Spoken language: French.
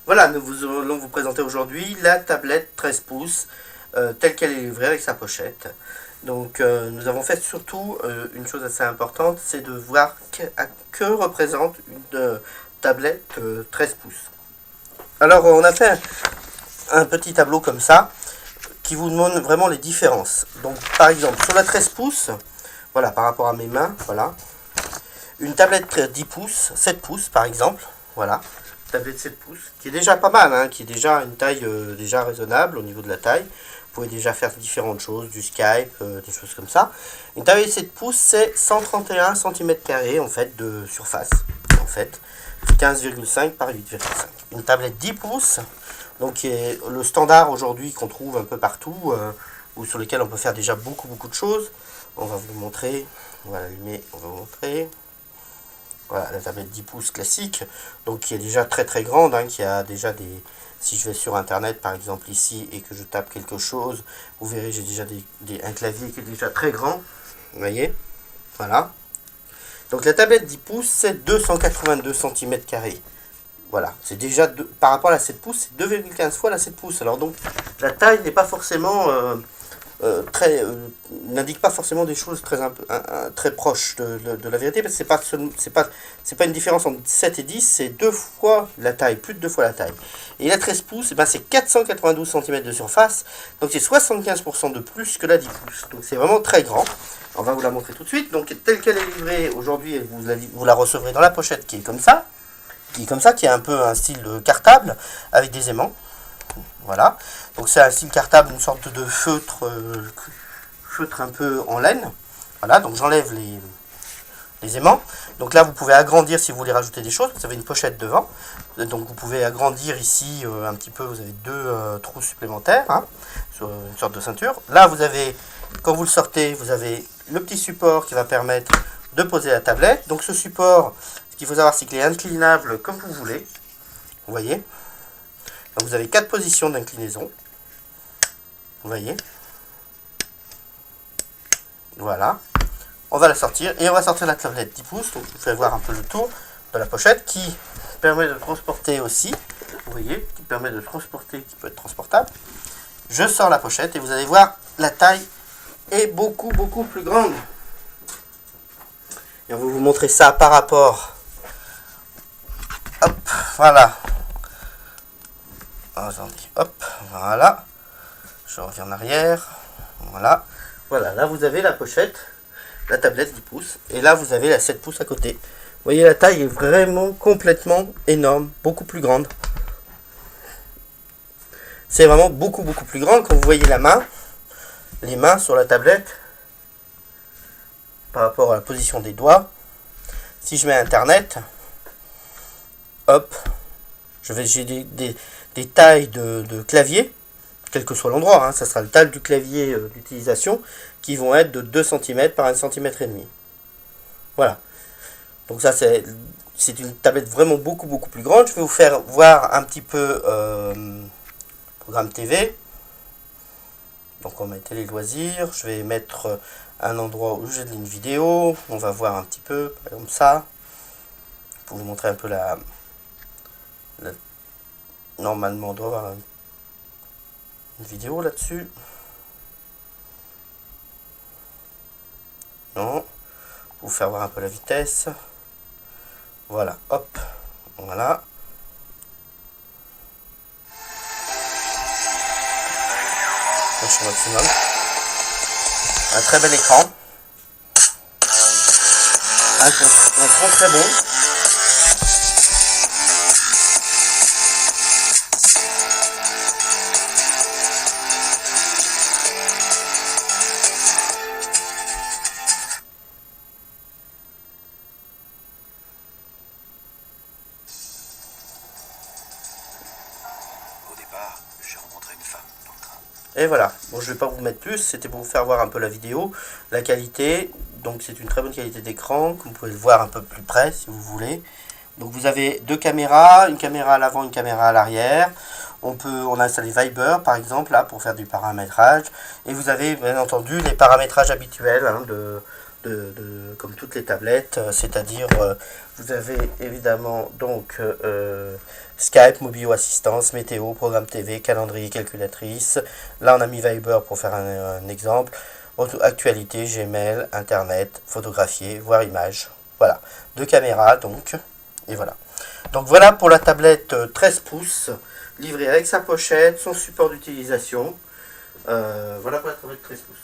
Voilà, nous allons vous présenter aujourd'hui la tablette 13 pouces telle qu'elle est livrée avec sa pochette. Donc nous avons fait surtout une chose assez importante, c'est de voir que représente une tablette 13 pouces. Alors on a fait un petit tableau comme ça qui vous montre vraiment les différences. Donc par exemple sur la 13 pouces, voilà, par rapport à mes mains, voilà, une tablette 10 pouces, 7 pouces par exemple, voilà, tablette 7 pouces, qui est déjà pas mal, hein, qui est déjà une taille déjà raisonnable au niveau de la taille. Vous pouvez déjà faire différentes choses, du Skype, des choses comme ça. Une tablette 7 pouces, c'est 131 cm² en fait de surface, en fait, 15,5 par 8,5. Une tablette 10 pouces, donc qui est le standard aujourd'hui qu'on trouve un peu partout, ou sur lesquels on peut faire déjà beaucoup de choses. On va vous montrer, on va l'allumer, on va vous montrer. Voilà, la tablette 10 pouces classique, donc qui est déjà très grande, hein, qui a déjà des... Si je vais sur internet par exemple ici et que je tape quelque chose, vous verrez j'ai déjà un clavier qui est déjà très grand, vous voyez, voilà. Donc la tablette 10 pouces c'est 282 cm². Voilà, c'est déjà, par rapport à la 7 pouces, c'est 2,15 fois la 7 pouces. Alors donc la taille n'est pas forcément... n'indique pas forcément des choses très proches de la vérité, parce que c'est pas une différence entre 7 et 10, c'est 2 fois la taille, plus de 2 fois la taille. Et la 13 pouces, c'est 492 cm de surface, donc c'est 75% de plus que la 10 pouces. Donc c'est vraiment très grand. On va vous la montrer tout de suite. Donc telle qu'elle est livrée aujourd'hui, vous la recevrez dans la pochette qui est comme ça, qui est un peu un style cartable avec des aimants. Voilà, donc c'est un style cartable, une sorte de feutre un peu en laine. Voilà, donc j'enlève les aimants. Donc là, vous pouvez agrandir si vous voulez rajouter des choses. Vous avez une pochette devant, donc vous pouvez agrandir ici un petit peu. Vous avez deux trous supplémentaires, hein, sur une sorte de ceinture. Là, vous avez, quand vous le sortez, vous avez le petit support qui va permettre de poser la tablette. Donc ce support, ce qu'il faut savoir, c'est qu'il est inclinable comme vous voulez. Vous voyez. Donc vous avez 4 positions d'inclinaison. Vous voyez. Voilà. On va la sortir et on va sortir la tablette 10 pouces. Donc je vous fais voir un peu le tour de la pochette qui permet de transporter aussi. Vous voyez, qui permet de transporter, qui peut être transportable. Je sors la pochette et vous allez voir, la taille est beaucoup plus grande. Et on va vous montrer ça par rapport. Hop, voilà. Attendez, hop, voilà. Je reviens en arrière. Voilà. Voilà, là vous avez la pochette, la tablette 10 pouces. Et là vous avez la 7 pouces à côté. Vous voyez, la taille est vraiment complètement énorme, beaucoup plus grande. C'est vraiment beaucoup plus grand. Quand vous voyez les mains sur la tablette, par rapport à la position des doigts. Si je mets internet, hop, j'ai des tailles de clavier, quel que soit l'endroit, hein, ça sera le taille du clavier d'utilisation, qui vont être de 2 cm par 1,5 cm. Voilà. Donc ça, c'est une tablette vraiment beaucoup plus grande. Je vais vous faire voir un petit peu programme TV. Donc on va mettre les loisirs. Je vais mettre un endroit où j'ai une vidéo. On va voir un petit peu, comme ça. Pour vous montrer un peu normalement, on doit avoir une vidéo là-dessus. Non. Pour vous faire voir un peu la vitesse. Voilà, hop. Voilà. Maximum. Un très bel écran. Un son très bon. J'ai rencontré une femme dans le train. Et voilà, bon, je ne vais pas vous mettre plus, c'était pour vous faire voir un peu la vidéo, la qualité. Donc c'est une très bonne qualité d'écran, comme vous pouvez le voir un peu plus près si vous voulez. Donc vous avez deux caméras, une caméra à l'avant, une caméra à l'arrière. On a installé Viber par exemple là pour faire du paramétrage. Et vous avez bien entendu les paramétrages habituels, hein, de comme toutes les tablettes, c'est-à-dire vous avez évidemment donc Skype, Mobile Assistance, météo, programme TV, calendrier, calculatrice. Là on a mis Viber pour faire un exemple. Actualité, Gmail, Internet, photographier, voir image. Voilà, 2 caméras donc, et voilà. Donc voilà pour la tablette 13 pouces, livrée avec sa pochette, son support d'utilisation. Voilà pour la tablette 13 pouces.